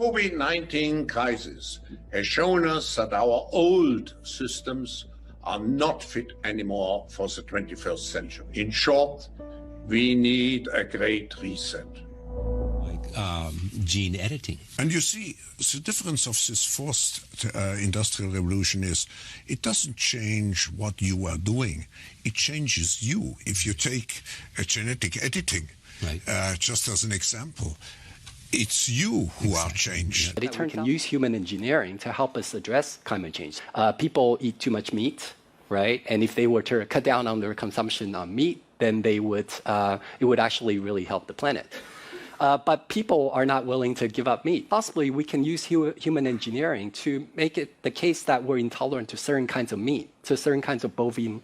COVID-19 crisis has shown us that our old systems are not fit anymore for the 21st century. In short, we need a great reset. Gene editing. And you see, the difference of this fourth industrial revolution is it doesn't change what you are doing. It changes you. If you take a genetic editing, right. Just as an example, it's you who are changed. We can use human engineering to help us address climate change. People eat too much meat, right? And if they were to cut down on their consumption on meat, then they would, it would actually really help the planet. But people are not willing to give up meat. Possibly we can use human engineering to make it the case that we're intolerant to certain kinds of meat, to certain kinds of bovine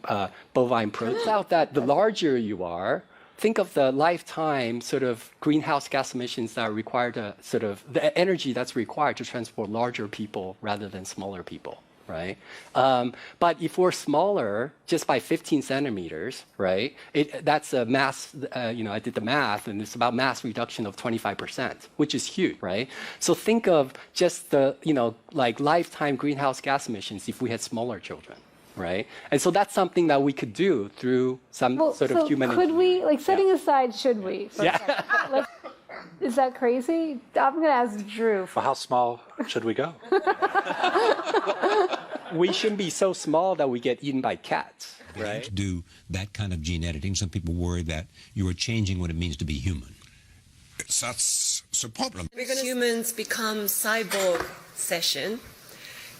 protein. Turns out that the larger you are, think of the lifetime sort of greenhouse gas emissions that are required to sort of, the energy that's required to transport larger people rather than smaller people, right? But if we're smaller, just by 15 centimeters, right, that's a mass, I did the math, and it's about mass reduction of 25%, which is huge, right? So think of just the, like lifetime greenhouse gas emissions if we had smaller children. Right, and so that's something that we could do through some sort of human. Could we, like, setting aside, should we? Yeah. Is that crazy? I'm going to ask Drew. Well, how small should we go? We shouldn't be so small that we get eaten by cats, right? To do that kind of gene editing, some people worry that you are changing what it means to be human. That's the problem. Humans become cyborg session.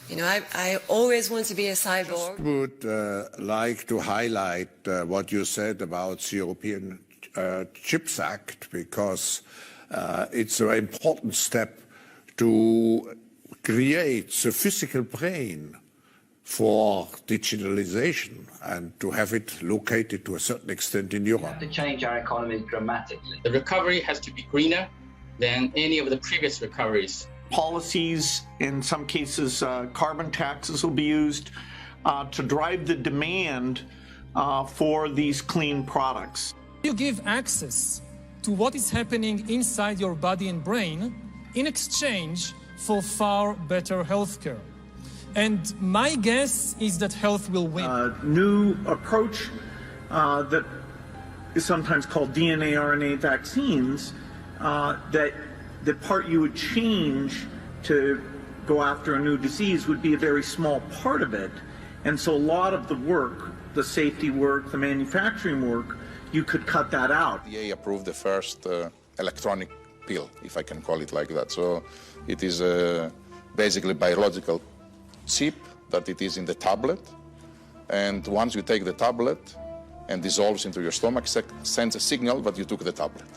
I always want to be a cyborg. I would like to highlight what you said about the European Chips Act, because it's an important step to create the physical brain for digitalization and to have it located to a certain extent in Europe. We have to change our economy dramatically. The recovery has to be greener than any of the previous recoveries. Policies, in some cases carbon taxes will be used to drive the demand for these clean products. You give access to what is happening inside your body and brain in exchange for far better healthcare. And my guess is that health will win. New approach that is sometimes called DNA RNA vaccines, that the part you would change to go after a new disease would be a very small part of it. And so a lot of the work, the safety work, the manufacturing work, you could cut that out. The FDA approved the first electronic pill, if I can call it like that. So it is basically biological chip that it is in the tablet. And once you take the tablet and dissolves into your stomach, sends a signal that you took the tablet.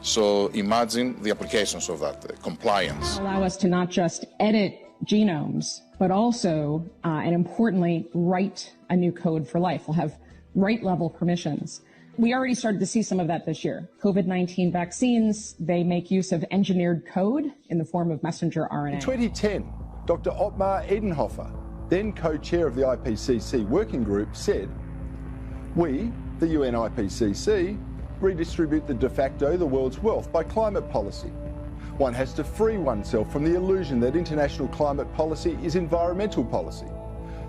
So imagine the applications of that, compliance. Allow us to not just edit genomes, but also, and importantly, write a new code for life. We'll have write-level permissions. We already started to see some of that this year. COVID-19 vaccines, they make use of engineered code in the form of messenger RNA. In 2010, Dr. Ottmar Edenhofer, then co-chair of the IPCC working group, said, "We, the UN IPCC, redistribute the facto the world's wealth by climate policy. One has to free oneself from the illusion that international climate policy is environmental policy.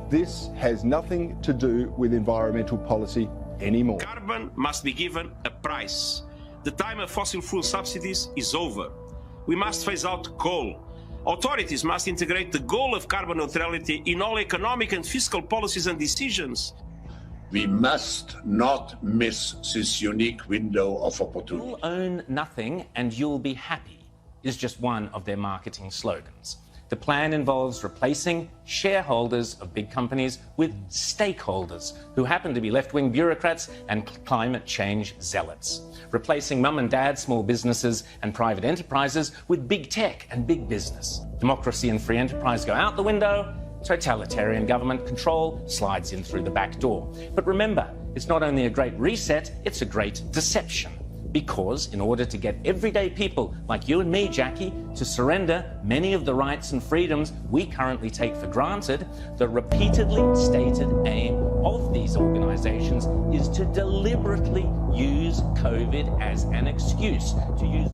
This has nothing to do with environmental policy anymore." Carbon must be given a price. The time of fossil fuel subsidies is over. We must phase out coal. Authorities must integrate the goal of carbon neutrality in all economic and fiscal policies and decisions. We must not miss this unique window of opportunity. "You'll own nothing and you'll be happy" is just one of their marketing slogans. The plan involves replacing shareholders of big companies with stakeholders who happen to be left-wing bureaucrats and climate change zealots. Replacing mum and dad small businesses and private enterprises with big tech and big business. Democracy and free enterprise go out the window. Totalitarian government control slides in through the back door. But remember, it's not only a great reset, it's a great deception. Because in order to get everyday people like you and me, Jackie, to surrender many of the rights and freedoms we currently take for granted, the repeatedly stated aim of these organizations is to deliberately use COVID as an excuse to use